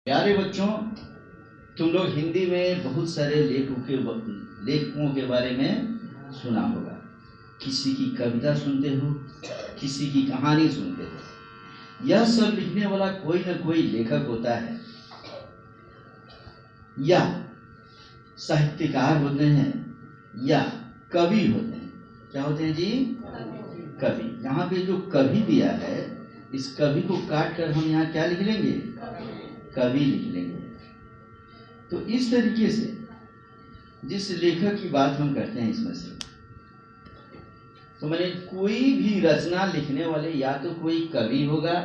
प्यारे बच्चों, तुम लोग हिंदी में बहुत सारे लेखकों के बारे में सुना होगा। किसी की कविता सुनते हो, किसी की कहानी सुनते हो। यह सब लिखने वाला कोई न कोई लेखक होता है या साहित्यकार होते हैं या कवि होते हैं। क्या होते हैं जी? कवि। यहाँ पे जो कवि दिया है, इस कवि को काट कर हम यहाँ क्या लिख लेंगे? कवि लिख लेंगे। तो इस तरीके से जिस लेखक की बात हम करते हैं इसमें से, तो मैंने कोई भी रचना लिखने वाले या तो कोई कवि होगा,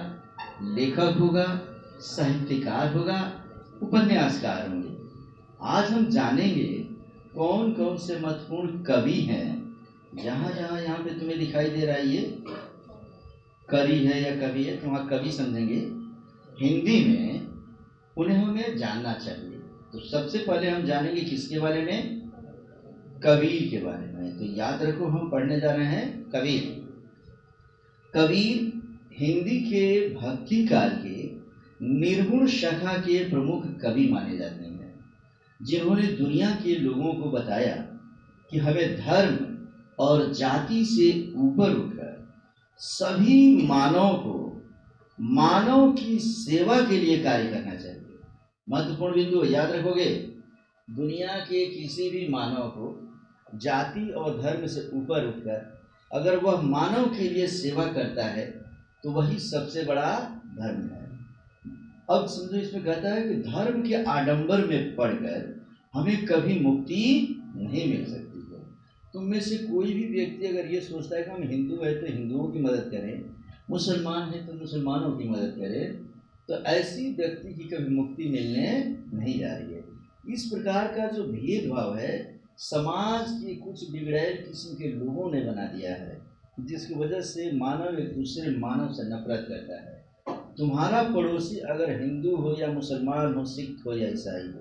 लेखक होगा, साहित्यकार होगा, उपन्यासकार होंगे। आज हम जानेंगे कौन कौन से महत्वपूर्ण कवि हैं। जहाँ जहाँ यहाँ पे तुम्हें दिखाई दे रहा है ये कवि है या कवि है, तो वहाँ कवि समझेंगे। हिंदी में उन्हें हमें जानना चाहिए। तो सबसे पहले हम जानेंगे किसके बारे में? कबीर के बारे में। तो याद रखो, हम पढ़ने जा रहे हैं कबीर। कबीर हिंदी के भक्ति काल के निर्गुण शाखा के प्रमुख कवि माने जाते हैं, जिन्होंने दुनिया के लोगों को बताया कि हमें धर्म और जाति से ऊपर उठकर सभी मानव की सेवा के लिए कार्य करना चाहिए। महत्वपूर्ण बिंदु याद रखोगे। दुनिया के किसी भी मानव को जाति और धर्म से ऊपर उठकर अगर वह मानव के लिए सेवा करता है तो वही सबसे बड़ा धर्म है। अब समझो, इसमें कहता है कि धर्म के आडंबर में पड़कर हमें कभी मुक्ति नहीं मिल सकती है। तुम में से कोई भी व्यक्ति अगर ये सोचता है कि हम हिंदू है तो हिंदुओं की मदद करें, मुसलमान है तो मुसलमानों की मदद करें, तो ऐसी व्यक्ति की कभी मुक्ति मिलने नहीं जा रही है। इस प्रकार का जो भेदभाव है, समाज के कुछ बिगड़ैल किस्म के लोगों ने बना दिया है, जिसकी वजह से मानव एक दूसरे मानव से नफरत करता है। तुम्हारा पड़ोसी अगर हिंदू हो या मुसलमान हो, सिख हो या ईसाई हो,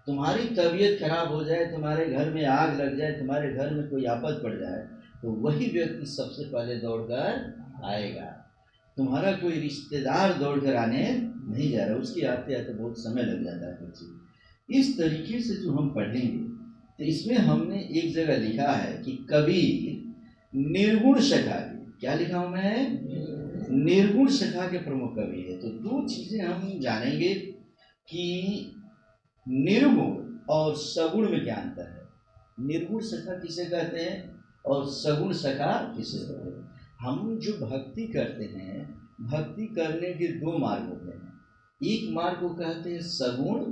तुम्हारी तबीयत खराब हो जाए, तुम्हारे घर में आग लग जाए, तुम्हारे घर में कोई आफत पड़ जाए, तो वही व्यक्ति सबसे पहले दौड़कर आएगा। तुम्हारा कोई रिश्तेदार दौड़कर आने नहीं जा रहा, उसकी आते आते बहुत समय लग जाता है कुछ। इस तरीके से जो हम पढ़ेंगे, तो इसमें हमने एक जगह लिखा है कि कबीर निर्गुण शाखा के, क्या लिखा हूं मैं? निर्गुण शाखा के प्रमुख कवि है। तो दो चीजें हम जानेंगे कि निर्गुण और सगुण में क्या अंतर है। निर्गुण शाखा किसे कहते हैं और सगुण शाखा किसे कहते हैं। हम जो भक्ति करते हैं, भक्ति करने के दो मार्ग होते हैं। एक मार्ग को कहते हैं सगुण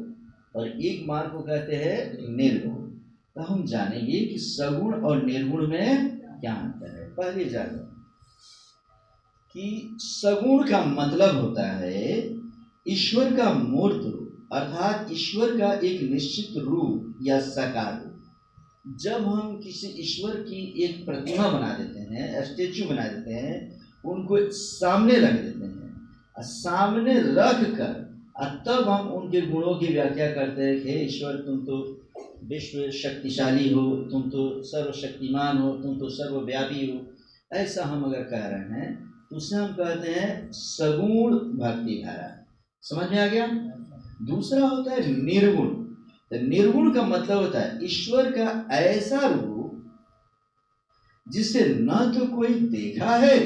और एक मार्ग को कहते हैं निर्गुण। तो हम जानेंगे कि सगुण और निर्गुण में क्या अंतर है। पहले जानो कि सगुण का मतलब होता है ईश्वर का मूर्त रूप, अर्थात ईश्वर का एक निश्चित रूप या साकार रूप। जब हम किसी ईश्वर की एक प्रतिमा बना देते हैं, स्टेचू बना देते हैं, उनको सामने रख देते हैं, और सामने रख कर तब हम उनके गुणों की व्याख्या करते हैं कि ईश्वर तुम तो विश्व शक्तिशाली हो, तुम तो सर्वशक्तिमान हो, तुम तो सर्वव्यापी हो। ऐसा हम अगर कह रहे हैं तो उसे हम कहते हैं सगुण भक्ति धारा। समझ में आ गया? दूसरा होता है निर्गुण। तो निर्गुण का मतलब होता है ईश्वर का ऐसा रूप जिसे न तो कोई देखा है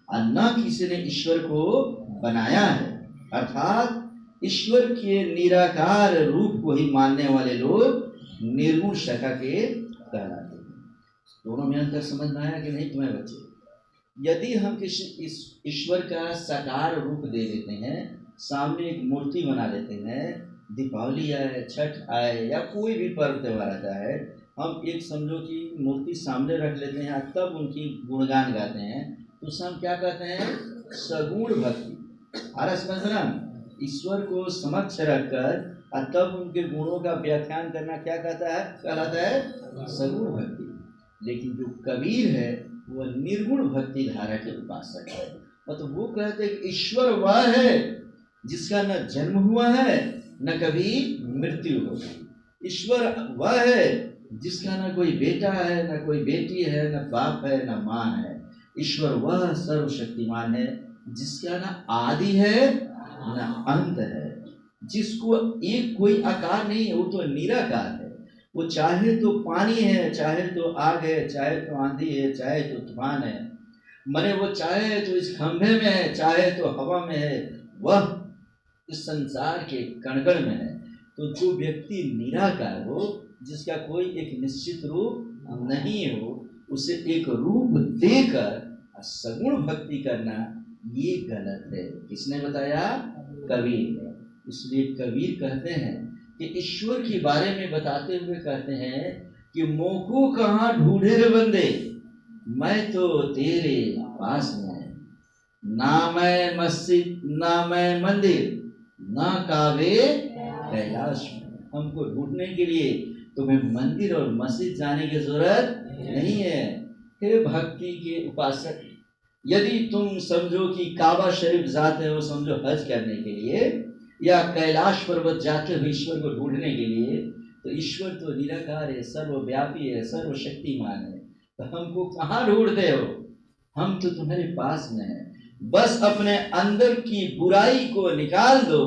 और न किसी ने ईश्वर को बनाया है, अर्थात ईश्वर के निराकार रूप को ही मानने वाले लोग निर्गुण शाखा के कहलाते हैं। दोनों में अंतर समझ में आया कि नहीं तुम्हें बच्चे? यदि हम किसी ईश्वर का साकार रूप दे देते हैं, सामने एक मूर्ति बना लेते हैं, दीपावली आए, छठ आए या कोई भी पर्व त्यौहार आता है, हम एक समझो कि मूर्ति सामने रख लेते हैं, तब उनकी गुणगान गाते हैं, तो उसे हम क्या कहते हैं? सगुण भक्ति। आ रहा समझना? ईश्वर को समक्ष रखकर और तब उनके गुणों का व्याख्यान करना क्या कहलाता है? सगुण भक्ति। लेकिन जो कबीर है वह निर्गुण भक्ति धारा के उपासक है। मतलब वो कहते हैं कि ईश्वर वह है जिसका न जन्म हुआ है न कभी मृत्यु होगी। ईश्वर वह है जिसका न कोई बेटा है, न कोई बेटी है, न बाप है, न माँ है। ईश्वर वह सर्वशक्तिमान है जिसका न आदि है न अंत है। जिसको एक कोई आकार नहीं है, वो तो निराकार है। वो चाहे तो पानी है, चाहे तो आग है, चाहे तो आंधी है, चाहे तो तूफान है, मने वो चाहे तो इस खंभे में है, चाहे तो हवा में है, वह इस संसार के कण-कण में है। तो जो व्यक्ति निराकार हो, जिसका कोई एक निश्चित रूप नहीं हो, उसे एक रूप देकर सगुण भक्ति करना ये गलत है। किसने बताया? कबीर ने। इसलिए कबीर कहते हैं कि ईश्वर के बारे में बताते हुए कहते हैं कि मोको कहाँ ढूंढे रे बंदे, मैं तो तेरे पास में, ना मैं मस्जिद ना मैं मंदिर, ना काबे कैलाश में। हमको ढूंढने के लिए तुम्हें मंदिर और मस्जिद जाने की जरूरत नहीं है। हे भक्ति के उपासक, यदि तुम समझो कि काबा शरीफ जाते हो, समझो हज करने के लिए, या कैलाश पर्वत जाते हो ईश्वर को ढूंढने के लिए, तो ईश्वर तो निराकार है, सर्वव्यापी है, सर्वशक्तिमान है। तो हमको कहाँ ढूंढते हो? हम तो तुम्हारे पास में है। बस अपने अंदर की बुराई को निकाल दो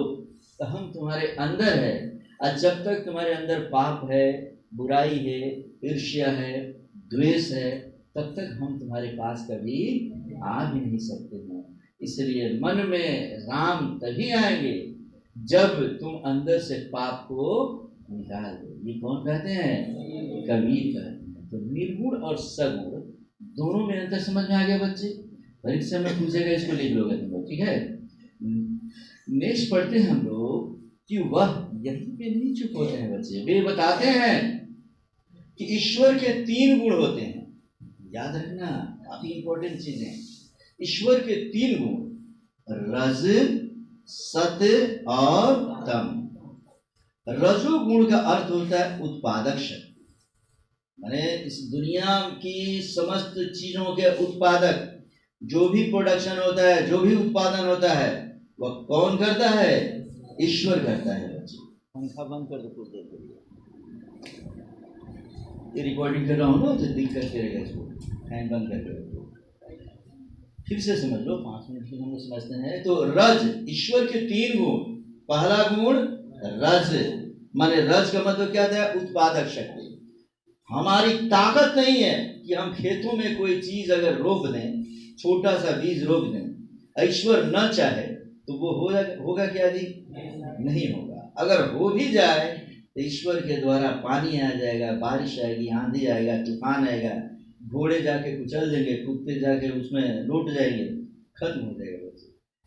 तो हम तुम्हारे अंदर है। और जब तक तुम्हारे अंदर पाप है, बुराई है, ईर्ष्या है, द्वेष है, तब तक हम तुम्हारे पास कभी आ भी नहीं सकते हैं। इसलिए मन में राम तभी आएंगे जब तुम अंदर से पाप को निकाल दो। ये कौन कहते हैं? कबीर कहते हैं। तो निर्गुण और सगुण दोनों में अंतर समझ में आ गया बच्चे? परीक्षा में पूछेगा, इसको लिख लोगे तुम लोग, ठीक है? नेक्स्ट पढ़ते हैं हम लोग कि वह यहीं पे नहीं चुप होते हैं बच्चे। वे बताते हैं कि ईश्वर के 3 गुण होते हैं। याद रखना, काफी इंपॉर्टेंट चीज है। ईश्वर के 3 गुण, रज, सत्य और तम। रजोगुण का अर्थ होता है उत्पादक शक्ति, माने इस दुनिया की समस्त चीजों के उत्पादक, जो भी प्रोडक्शन होता है, जो भी उत्पादन होता है, वह कौन करता है? ईश्वर करता है बच्चे। पंखा बंद कर दो कुछ देर के लिए, ये रिकॉर्डिंग कर रहा हूँ ना, तो दिक्कत करेगा। इसको फैन बंद करके रखो, फिर से समझ लो, 5 मिनट की हम लोग समझते हैं। तो रज, ईश्वर के 3 गुण। पहला गुण रज, माने रज का मतलब क्या था? उत्पादक शक्ति। हमारी ताकत नहीं है कि हम खेतों में कोई चीज अगर रोप दें, छोटा सा बीज रोप दें, ईश्वर न चाहे तो वो होगा क्या जी? नहीं होगा। अगर हो भी जाए तो ईश्वर के द्वारा पानी आ जाएगा, बारिश आएगी, आंधी आएगा, तूफान आएगा, घोड़े जाके कुचल देंगे, कुत्ते जाके उसमें लौट जाएंगे, खत्म हो जाएगा।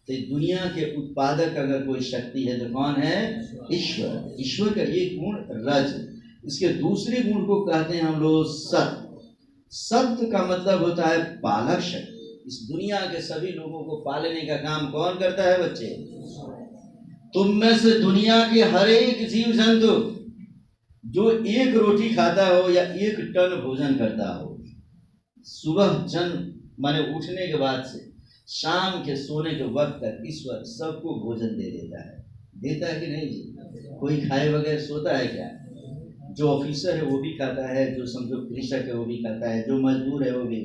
तो दुनिया के उत्पादक अगर कोई शक्ति है तो कौन है? ईश्वर। ईश्वर का ये गुण रज। इसके दूसरे गुण को कहते हैं हम लोग सत्य। सत्य का मतलब होता है पालक शक्ति। इस दुनिया के सभी लोगों को पालने का काम कौन करता है बच्चे? तुम में से दुनिया के हर एक जीव जंतु जो 1 रोटी खाता हो या 1 टन भोजन करता हो, सुबह जन्म माने उठने के बाद से शाम के सोने के वक्त तक ईश्वर सबको भोजन दे देता है। देता है कि नहीं जी? कोई खाए बगैर सोता है क्या? जो ऑफिसर है वो भी खाता है, जो समझो कृषक है वो भी खाता है, जो मजदूर है वो भी,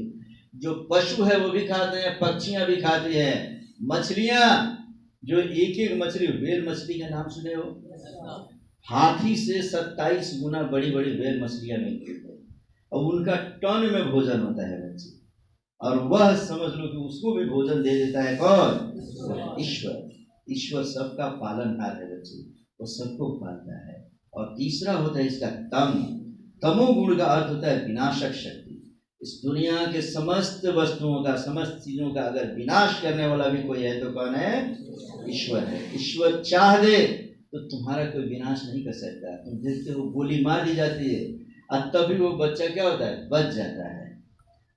जो पशु है वो भी खाते हैं, पक्षियां भी खाती हैं, मछलियां, जो एक मछली, व्हेल मछली का नाम सुने हो? हाथी से 27 गुना बड़ी बड़ी व्हेल मछलियां मिलती है, और उनका टन में भोजन होता है बच्चे। और वह समझ लो कि उसको भी भोजन दे देता है कौन? ईश्वर। ईश्वर सबका पालनहार है बच्चे, वो सबको पालता है। और तीसरा होता है इसका तम। तमोगुण का अर्थ होता है विनाशक शक्ति। इस दुनिया के समस्त वस्तुओं का, समस्त चीजों का अगर विनाश करने वाला भी कोई है तो कौन है? ईश्वर है। ईश्वर चाह दे तो तुम्हारा कोई विनाश नहीं कर सकता। तुम देखते हो गोली मार दी जाती है और तभी वो बच्चा क्या होता है? बच जाता है।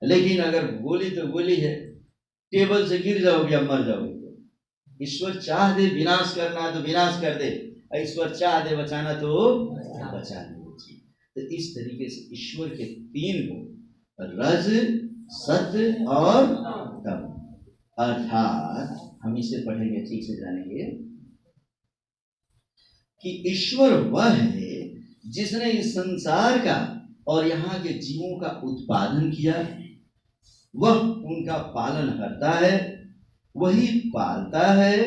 लेकिन अगर गोली तो गोली है, टेबल से गिर जाओगे या मर जाओगे। तो ईश्वर चाह दे विनाश करना तो विनाश कर दे, ईश्वर चाह दे बचाना तो बचा दे। तो इस तरीके से ईश्वर के 3 गुण, रज, सत्य और तम, अर्थात हम इसे पढ़ेंगे, ठीक से जानेंगे कि ईश्वर वह है जिसने इस संसार का और यहाँ के जीवों का उत्पादन किया, वह उनका पालन करता है, वही पालता है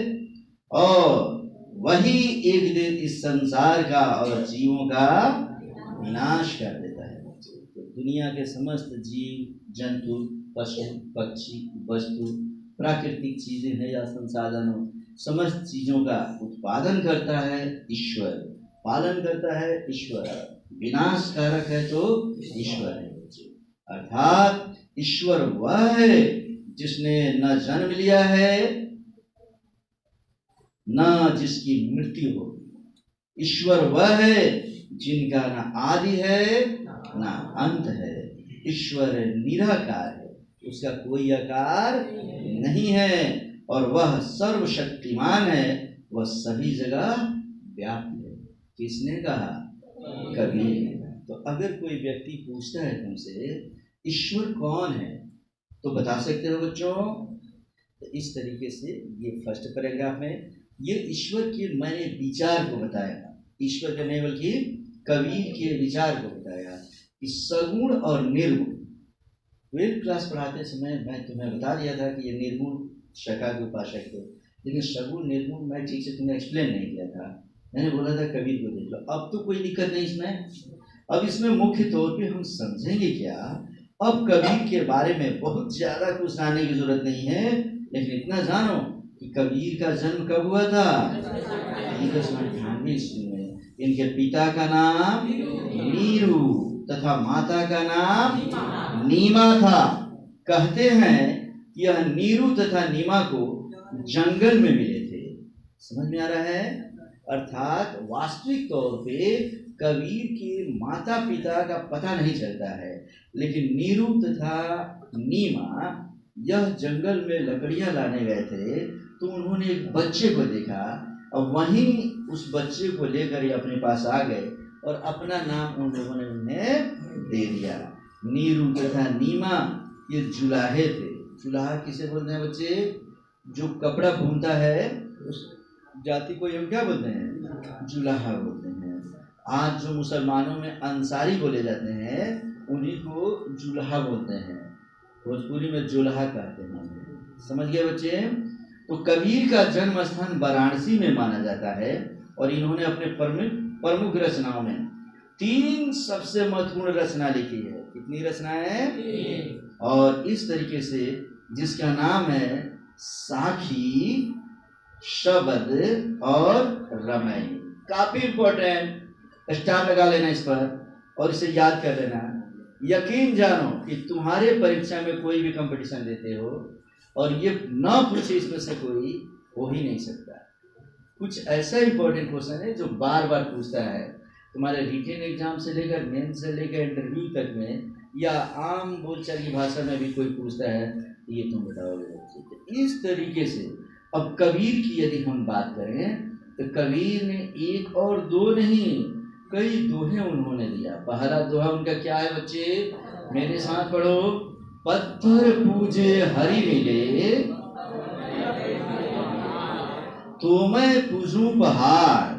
और वही एक दिन इस संसार का और जीवों का विनाश कर देता है। तो दुनिया के समस्त जीव जंतु, पशु पक्षी, वस्तु, प्राकृतिक चीजें हैं या संसाधनों, समस्त चीजों का उत्पादन करता है ईश्वर, पालन करता है ईश्वर, विनाश कारक है तो ईश्वर है। अर्थात ईश्वर वह है जिसने न जन्म लिया है न जिसकी मृत्यु होगी। ईश्वर वह है जिनका न आदि है न अंत है। ईश्वर निराकार है, उसका कोई आकार नहीं है और वह सर्वशक्तिमान है, वह सभी जगह व्याप्त है। किसने कहा? कबीर ने। तो अगर कोई व्यक्ति पूछता है तुमसे ईश्वर कौन है तो बता सकते हो बच्चों? तो इस तरीके से ये फर्स्ट पैराग्राफ में ये ईश्वर के मैंने विचार को बताया, ईश्वर का नहीं बल्कि कबीर के विचार को बताया कि सगुण और निर्गुण। 12th क्लास पढ़ाते समय मैं तुम्हें बता दिया था कि ये निर्गुण शका के उपासक थे, लेकिन सगुण निर्गुण मैं ठीक से तुम्हें एक्सप्लेन नहीं किया था। मैंने बोला था कबीर को देख लो। अब तो कोई दिक्कत नहीं इसमें। अब इसमें मुख्य तौर पे हम समझेंगे क्या, अब कबीर के बारे में बहुत ज्यादा कुछ जानने की जरूरत नहीं है, लेकिन इतना जानो कि कबीर का जन्म कब हुआ था? 1398 ईस्वी में। इनके पिता का नाम नीरू तथा माता का नाम नीमा था। कहते हैं कि यह नीरू तथा नीमा को जंगल में मिले थे। समझ में आ रहा है? अर्थात वास्तविक तौर पे कबीर के माता पिता का पता नहीं चलता है, लेकिन नीरू तथा नीमा यह जंगल में लकड़ियां लाने गए थे तो उन्होंने एक बच्चे को देखा और वहीं उस बच्चे को लेकर ये अपने पास आ गए और अपना नाम उन लोगों ने उन्हें दे दिया। नीरू तथा नीमा ये जुलाहे थे। जुलाहा किसे बोलते हैं बच्चे? जो कपड़ा बुनता है उस जाति को हम क्या बोलते हैं? जुलाहा बोलते हैं। आज जो मुसलमानों में अंसारी बोले जाते हैं उन्हीं को जुलाहा बोलते हैं, भोजपुरी में जुलाहा कहते हैं। समझ गए बच्चे? तो कबीर का जन्म स्थान वाराणसी में माना जाता है और इन्होंने अपने प्रमुख रचनाओं में 3 सबसे महत्वपूर्ण रचना लिखी है। कितनी रचनाएं? और इस तरीके से जिसका नाम है साखी, शब्द और रमई। काफी इंपॉर्टेंट, स्टार लगा लेना इस पर और इसे याद कर लेना। यकीन जानो कि तुम्हारे परीक्षा में कोई भी कंपटीशन देते हो और ये ना पूछे इसमें से कोई हो ही नहीं सकता। कुछ ऐसा इंपॉर्टेंट क्वेश्चन है जो बार बार पूछता है तुम्हारे रिटन एग्जाम से लेकर मेन से लेकर इंटरव्यू तक में, या आम बोलचाल की भाषा में भी कोई पूछता है, ये तुम बताओगे। इस तरीके से अब कबीर की यदि हम बात करें तो कबीर ने 1 और 2 नहीं, कई दोहे उन्होंने दिया। पहला दोहा उनका क्या है बच्चे? मेरे साथ पढ़ो। पत्थर पूजे हरि मिले तो मैं पूजूं पहाड़,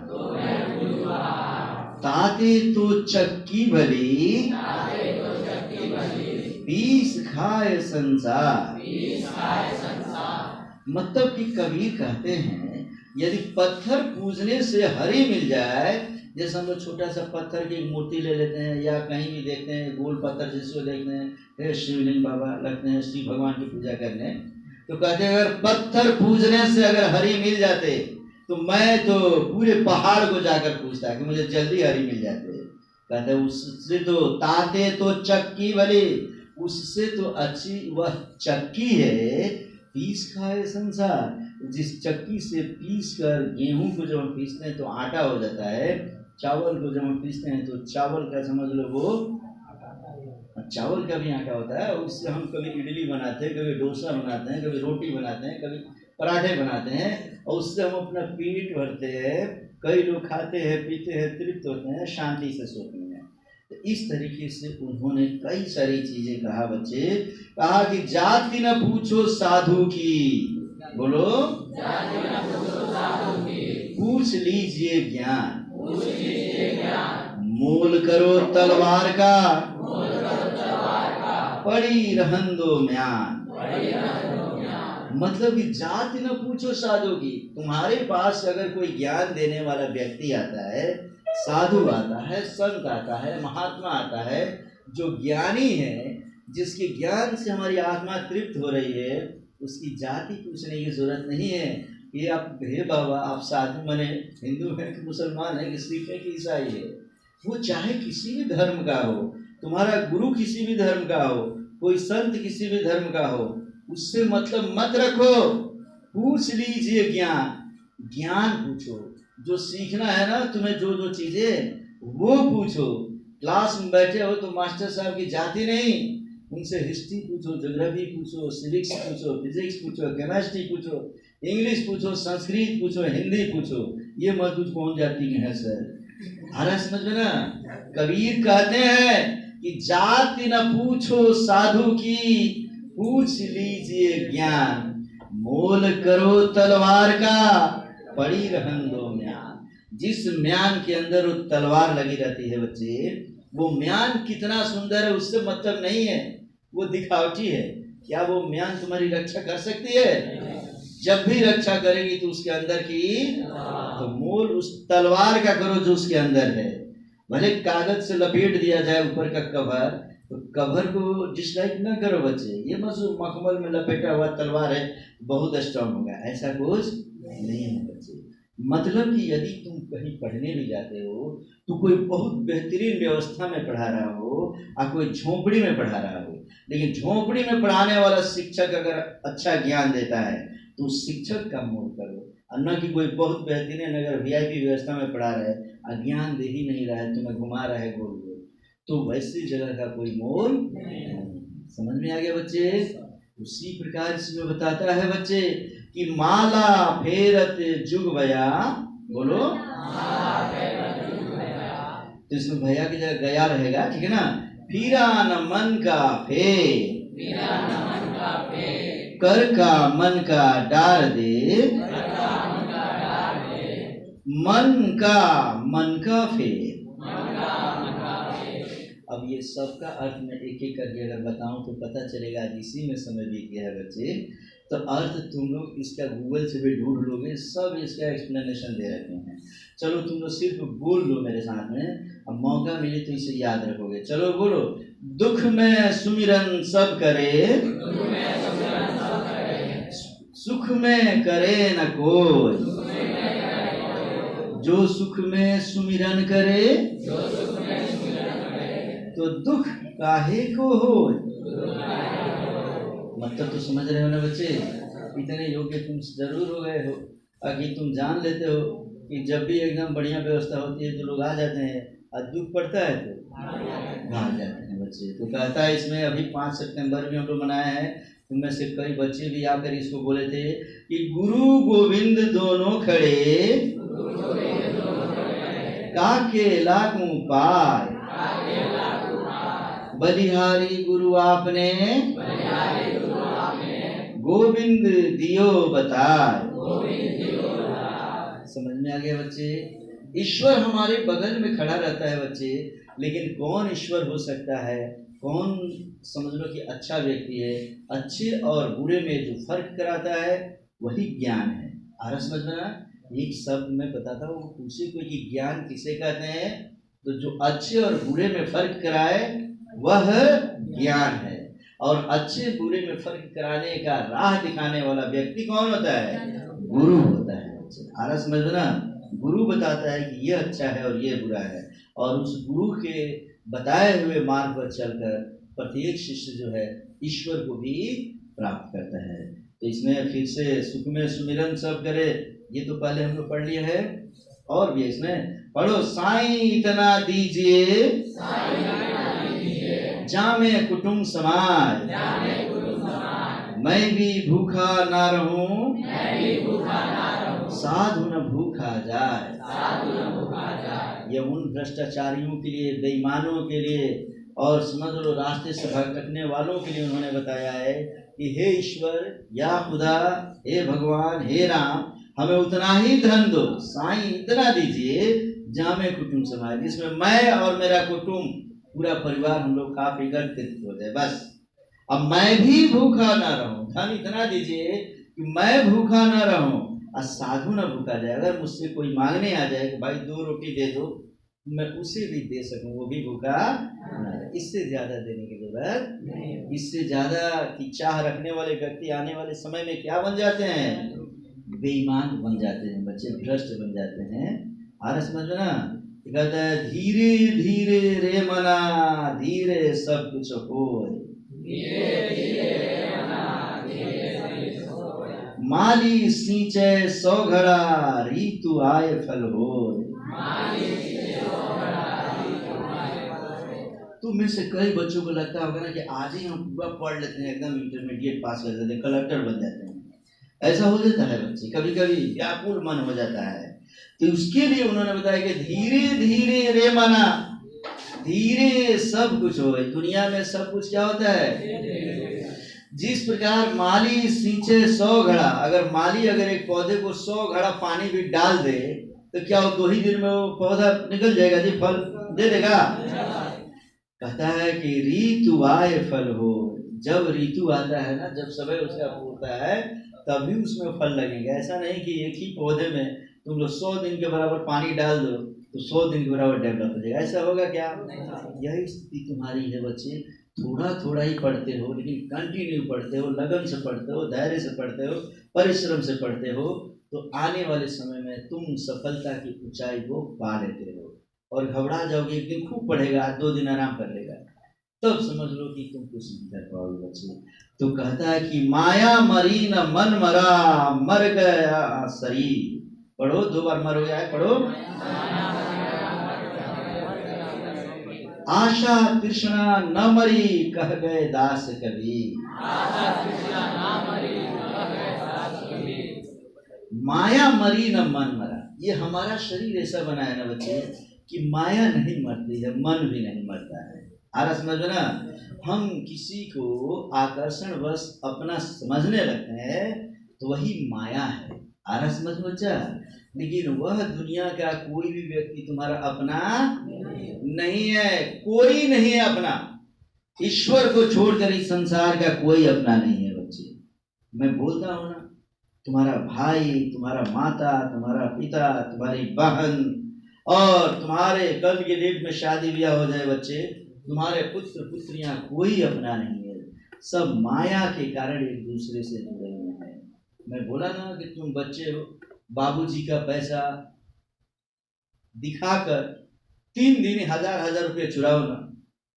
ताते तो चक्की भली पीस खाए संसार। मतलब कि कबीर कहते हैं यदि पत्थर पूजने से हरि मिल जाए, जैसे हम लोग छोटा सा पत्थर की मूर्ति ले लेते हैं या कहीं भी देखते हैं गोल पत्थर जिसको देखते हैं शिवलिंग बाबा लगते हैं शिव भगवान की पूजा करने, तो कहते हैं अगर पत्थर पूजने से अगर हरि मिल जाते तो मैं तो पूरे पहाड़ को जाकर पूछता कि मुझे जल्दी हरि मिल जाते। कहते हैं उससे तो ताते तो चक्की भली, उससे तो अच्छी वह चक्की है पीस खाए संसार। जिस चक्की से पीस कर गेहूं को जब हम पीसते हैं तो आटा हो जाता है, चावल को जब हम पीसते हैं तो चावल का समझ लो वो चावल का भी आटा होता है। उससे हम कभी इडली बनाते हैं, कभी डोसा बनाते हैं, कभी रोटी बनाते हैं, कभी पराठे बनाते हैं और उससे हम अपना पेट भरते हैं। कई लोग खाते हैं, पीते हैं, तृप्त होते हैं, शांति से सोते हैं। तो इस तरीके से उन्होंने कई सारी चीजें कहा बच्चे। कहा कि जाति न पूछो साधु की, बोलो पूछ लीजिए ज्ञान, मोल करो तलवार का पड़ी रहन दो म्यान। मतलब कि जाति न पूछो साधु की। तुम्हारे पास अगर कोई ज्ञान देने वाला व्यक्ति आता है, साधु आता है, संत आता है, महात्मा आता है, जो ज्ञानी है, जिसके ज्ञान से हमारी आत्मा तृप्त हो रही है, उसकी जाति पूछने की जरूरत नहीं है कि आप हे बाबा आप साधु मने हिंदू हैं कि मुसलमान है कि सिख है कि ईसाई है। वो चाहे किसी भी धर्म का हो, तुम्हारा गुरु किसी भी धर्म का हो, कोई संत किसी भी धर्म का हो, उससे मतलब मत रखो। पूछ लीजिए ज्ञान, ज्ञान पूछो। जो सीखना है ना तुम्हें, जो जो चीजें वो पूछो। क्लास में बैठे हो तो मास्टर साहब की जाति नहीं, उनसे हिस्ट्री पूछो, ज्योग्राफी पूछो, सिविक्स पूछो, फिजिक्स पूछो, केमिस्ट्री पूछो, इंग्लिश पूछो, संस्कृत पूछो, हिंदी पूछो। ये मत पूछ कौन जाति के हैं सर। आ रहा समझ में ना। कबीर कहते हैं कि जाति न पूछो साधु की, पूछ लीजिए ज्ञान। मोल करो तलवार का, पड़ी रहन दो म्यान। जिस म्यान के अंदर वो तलवार लगी रहती है बच्चे, वो म्यान कितना सुंदर है उससे मतलब नहीं है, वो दिखावटी है। क्या वो म्यान तुम्हारी रक्षा कर सकती है? जब भी रक्षा करेगी तो उसके अंदर की, तो मोल उस तलवार का करो जो उसके अंदर है। भले कागज से लपेट दिया जाए ऊपर का कवर, तो कवर को डिसलाइक ना करो बच्चे। ये मखमल में लपेटा हुआ तलवार है, बहुत स्ट्रांग होगा, ऐसा कुछ नहीं है बच्चे। मतलब कि यदि तुम कहीं पढ़ने भी जाते हो तो कोई बहुत बेहतरीन व्यवस्था में पढ़ा रहा हो और कोई झोपड़ी में पढ़ा रहा हो, लेकिन झोपड़ी में पढ़ाने वाला शिक्षक अगर अच्छा ज्ञान देता है तो उस शिक्षक का मोल करो, और न कि कोई बहुत बेहतरीन अगर वीआईपी व्यवस्था में पढ़ा रहा है और ज्ञान दे ही नहीं रहा है, तुम्हें घुमा रहा है गोल गोल, तो वैसी जगह का कोई मोल नहीं। समझ में आ गया बच्चे? उसी प्रकार इसमें बताता है बच्चे कि माला फेरत जुग भया, बोलो तो इसमें भैया की जगह गया रहेगा, ठीक है ना। फिरा न मन का फेर, कर का मन का डार दे, मन का फेर। अब ये सबका अर्थ मैं एक एक करके अगर बताऊं तो पता चलेगा, इसी में समय बीत गया है बच्चे। तो अर्थ तुम लोग इसका गूगल से भी ढूंढ लोगे, सब इसका एक्सप्लेनेशन दे रखे हैं। चलो तुम लोग सिर्फ बोल लो मेरे साथ में, अब मौका मिले तो इसे याद रखोगे। चलो बोलो। दुख में सुमिरन सब करे, सुख में करे न कोई, जो सुख में सुमिरन करे तो दुख काहे को हो। मतलब तो समझ रहे हो ना बच्चे? इतने योग्य तुम जरूर हो गए हो, अगर तुम जान लेते हो कि जब भी एकदम बढ़िया व्यवस्था होती है तो लोग आ जाते हैं, और दुख पड़ता है तो भाग जाते हैं बच्चे। तो कहता है इसमें अभी 5 सितंबर भी हम लोग मनाए हैं, उनमें से कई बच्चे भी आकर इसको बोले थे कि गुरु गोविंद दोनों खड़े, काके लागू पाय, बलिहारी गुरु आपने, गोविंद दियो बताए। समझ में आ गया बच्चे? ईश्वर हमारे बगल में खड़ा रहता है बच्चे, लेकिन कौन ईश्वर हो सकता है, कौन समझ लो कि अच्छा व्यक्ति है, अच्छे और बुरे में जो फर्क कराता है वही ज्ञान है। आरा समझ में? एक शब्द में बताता हूँ, पूछे कोई कि ज्ञान किसे कहते हैं, तो जो अच्छे और बुरे में फर्क कराए वह ज्ञान है। और अच्छे बुरे में फर्क कराने का राह दिखाने वाला व्यक्ति कौन होता है? गुरु होता है। आरा समझना? गुरु बताता है कि ये अच्छा है और ये बुरा है, और उस गुरु के बताए हुए मार्ग पर चलकर प्रत्येक शिष्य जो है ईश्वर को भी प्राप्त करता है। तो इसमें फिर से सुख में सुमिरन सब करे, ये तो पहले हम लोग पढ़ लिए है, और भी इसमें पढ़ो। साईं इतना दीजिए, जामे कुटुंब समाज, मैं भी भूखा ना रहूं, साधु न भूखा जाए। ये उन भ्रष्टाचारियों के लिए, बेईमानों के लिए, और समझ लो रास्ते से भटकने वालों के लिए उन्होंने बताया है कि हे ईश्वर, या खुदा, हे भगवान, हे राम, हमें उतना ही धन दो, साईं इतना दीजिए, जामे कुटुंब समाज, जिसमें मैं और मेरा कुटुंब, पूरा परिवार हम लोग खा पी कर तृप्त हो जाए बस। अब मैं भी भूखा ना रहूं, धन इतना दीजिए कि मैं भूखा न रहूं और साधु न भूखा जाए। अगर मुझसे कोई मांगने आ जाए कि भाई 2 रोटी दे दो, मैं उसे भी दे सकूं, वो भी भूखा न रहे। इससे ज्यादा देने की जरूरत नहीं। इससे ज्यादा की चाह रखने वाले व्यक्ति आने वाले समय में क्या बन जाते हैं? बेईमान बन जाते हैं बच्चे, भ्रष्ट बन जाते हैं। आ समझ में ना? कहता है धीरे धीरे रे मना, धीरे सब कुछ हो, माली सींचे 100 घड़ा, ऋतु आए फल हो। तुम में से कई बच्चों को लगता होगा ना कि आज ही हम पूरा पढ़ लेते हैं, एकदम इंटरमीडिएट पास कर लेते हैं, कलेक्टर बन जाते हैं। ऐसा हो जाता है बच्चे, कभी कभी व्याकुल मन हो जाता है। तो उसके लिए उन्होंने बताया कि धीरे धीरे रे मना, धीरे सब कुछ हो। दुनिया में सब कुछ क्या होता है? जिस प्रकार माली सींचे 100 घड़ा, अगर माली अगर एक पौधे को 100 घड़ा पानी भी डाल दे तो क्या वो 2 ही दिन में वो पौधा निकल जाएगा जी, फल दे देगा? कहता है कि ऋतु आए फल हो। जब ऋतु आता है ना, जब समय उसका होता है, तभी उसमें फल लगेंगे। ऐसा नहीं कि एक ही पौधे में तुम लोग 100 दिन के बराबर पानी डाल दो तो 100 दिन के बराबर डेवलप हो जाएगा। ऐसा होगा क्या? यही स्थिति तुम्हारी है बच्चे। थोड़ा थोड़ा ही पढ़ते हो, लेकिन कंटिन्यू पढ़ते हो, लगन से पढ़ते हो, धैर्य से पढ़ते हो, परिश्रम से पढ़ते हो, तो आने वाले समय में तुम सफलता की ऊंचाई को पा लेते हो। और घबरा जाओगे, एक दिन खूब पढ़ेगा, 2 दिन आराम कर लेगा, तब समझ लो कि तुम कुछ नहीं कर पाओगे बच्चे। तो कहता है कि माया मरी न मन मरा, मर गया शरीर। पढ़ो, 2 बार मर हो गया है, पढ़ो। आशा तृष्णा न मरी, कह गए दास कभी। माया मरी न मन मरा। ये हमारा शरीर ऐसा बना है ना बच्चे कि माया नहीं मरती है, मन भी नहीं मरता है। आ समझ में ना? हम किसी को आकर्षण वश अपना समझने लगते हैं तो वही माया है। आ समझ में बच्चा? लेकिन वह दुनिया का कोई भी व्यक्ति तुम्हारा अपना नहीं है, कोई नहीं है अपना। ईश्वर को छोड़कर इस संसार का कोई अपना नहीं है बच्चे। मैं बोलता हूँ ना, तुम्हारा भाई, तुम्हारा माता, तुम्हारा पिता, तुम्हारी बहन, और तुम्हारे कल के डेट में शादी ब्याह हो जाए बच्चे, तुम्हारे पुत्र पुत्रियां, कोई अपना नहीं है। सब माया के कारण एक दूसरे से जुड़े हुए हैं। मैं बोला ना कि तुम बच्चे हो, बाबूजी का पैसा दिखाकर 3 दिन 1000 रुपये चुराओ ना,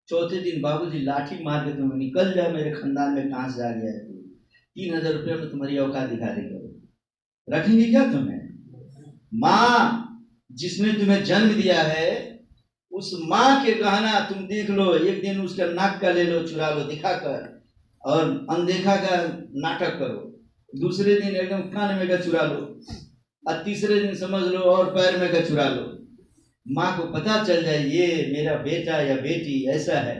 चौथे दिन बाबूजी लाठी मार के तुम्हें निकल जाए, मेरे खानदान में कहां से आ गया है, 3000 रुपये में तुम्हारी औकात दिखा देगा, रखेंगे क्या तुम्हें? माँ जिसने तुम्हें जन्म दिया है, उस माँ के गहना तुम देख लो, एक दिन उसका नाक का ले लो, चुरा लो दिखाकर, और अनदेखा का नाटक करो, दूसरे दिन एकदम कान में का चुरा लो, और तीसरे दिन समझ लो और पैर में का चुरा लो। माँ को पता चल जाए ये मेरा बेटा या बेटी ऐसा है,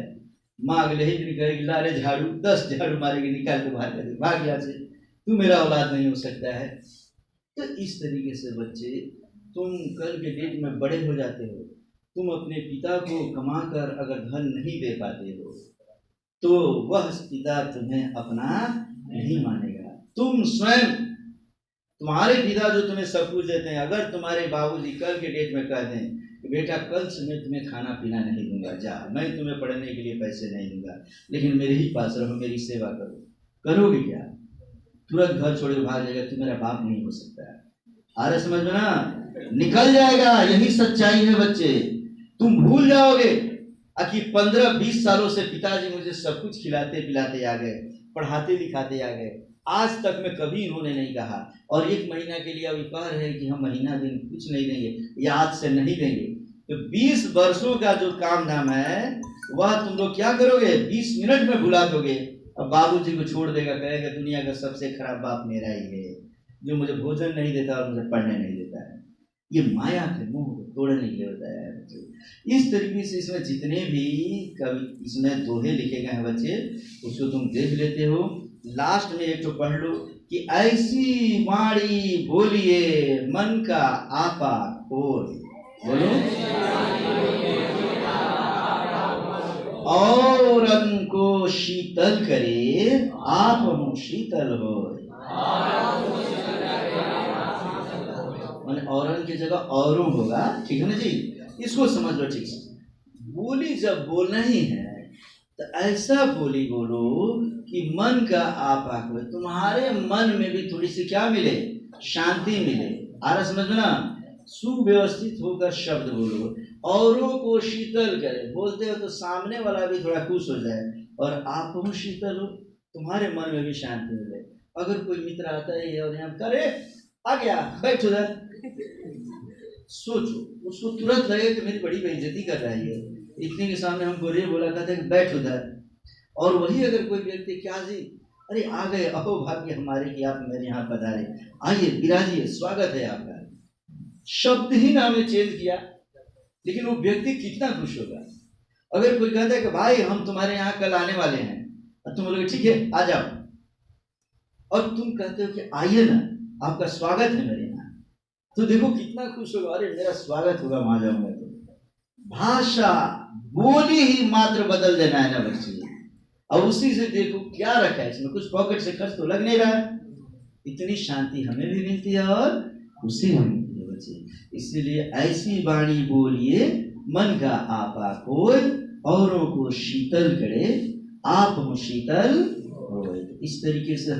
माँ अगले ही दिन कहेगी ला रे झाड़ू, 10 झाड़ू मारेगी, निकाल के बाहर कर दे, भाग यहाँ से, तू मेरा औलाद नहीं हो सकता है। तो इस तरीके से बच्चे तुम कल के डेट में बड़े हो जाते हो, तुम अपने पिता को कमाकर अगर धन नहीं दे पाते हो तो वह पिता तुम्हें अपना नहीं मानेगा। तुम स्वयं, तुम्हारे पिता जो तुम्हें सब कुछ देते हैं, अगर तुम्हारे बाबूजी कल के डेट में कह दें कि बेटा कल से मैं तुम्हें खाना पीना नहीं दूंगा, जा, मैं तुम्हें पढ़ने के लिए पैसे नहीं दूंगा, लेकिन मेरे ही पास रहो, मेरी सेवा करो, करोगे क्या? तुरंत घर छोड़ के भाग जाएगा, तू मेरा बाप नहीं हो सकता है। आ रहा समझ में ना? निकल जाएगा। यही सच्चाई है बच्चे। तुम भूल जाओगे कि 15-20 सालों से पिताजी मुझे सब कुछ खिलाते पिलाते आ गए, पढ़ाते लिखाते आ गए, आज तक में कभी इन्होंने नहीं कहा, और 1 महीना के लिए अभी कह रहे हैं कि हम महीना दिन कुछ नहीं देंगे या आज से नहीं देंगे। तो 20 वर्षों का जो काम धाम है वह तुम लोग क्या करोगे? 20 मिनट में भुला दोगे। अब बाबूजी को छोड़ देगा, कहेगा दुनिया का सबसे खराब बाप मेरा ही है, जो मुझे भोजन नहीं देता और मुझे पढ़ने नहीं देता है। ये माया के मुंह को तोड़ने के लिए होता है बच्चे। इस तरीके से इसमें जितने भी कवि इसमें दोहे लिखे गए हैं बच्चे, उसको तुम देख लेते हो। लास्ट में एक तो पढ़ लो कि ऐसी वाणी बोलिए मन का आपा खोल, बोलो, और अन्न को शीतल करे आप शीतल हो। औरन की जगह औरों होगा, ठीक है ना जी। इसको समझ लो ठीक से। बोली जब बोलना ही है तो ऐसा बोली बोलो कि मन का आपाक हो, तुम्हारे मन में भी थोड़ी सी क्या मिले, शांति मिले। आ रहा समझ में ना। सुव्यवस्थित होकर शब्द बोलो, औरों को शीतल करे। बोलते हो तो सामने वाला भी थोड़ा खुश हो जाए और आप बहुत शीतल हो, तुम्हारे मन में भी शांति मिले। अगर कोई मित्र आता है और यहाँ करे आ गया बैठ उधर, सोचो उसको तुरंत लगे कि मेरी बड़ी बेइज्जती कर रहा है, इतने के सामने हम गोरे बोला करते हैं बैठ उधर। और वही अगर कोई व्यक्ति क्या जी अरे आ गए, अहो भाग्य हमारे कि आप मेरे यहाँ पधारे, आइए विराजिए, स्वागत है आपका। शब्द ही ना हमें चेंज किया, लेकिन वो व्यक्ति कितना खुश होगा। अगर कोई कहता है कि भाई हम तुम्हारे यहाँ कल आने वाले हैं, और तुम बोलोगे ठीक है आ जाओ, और तुम कहते हो कि आइए ना आपका स्वागत है मेरे यहाँ, तो देखो कितना खुश होगा, अरे मेरा स्वागत होगा वहां जाऊंगा। तो भाषा बोली ही मात्र बदल देना है ना बच्चे, और उसी से देखो क्या रखा है इसमें, कुछ पॉकेट से खर्च तो लग नहीं रहा है। इतनी शांति हमें भी मिलती है और उसे भी मिलती है बच्चे। इसीलिए ऐसी वाणी बोलिए मन का आपा कोई, औरों को शीतल करे, आप हो शीतल होए। इस तरीके से हम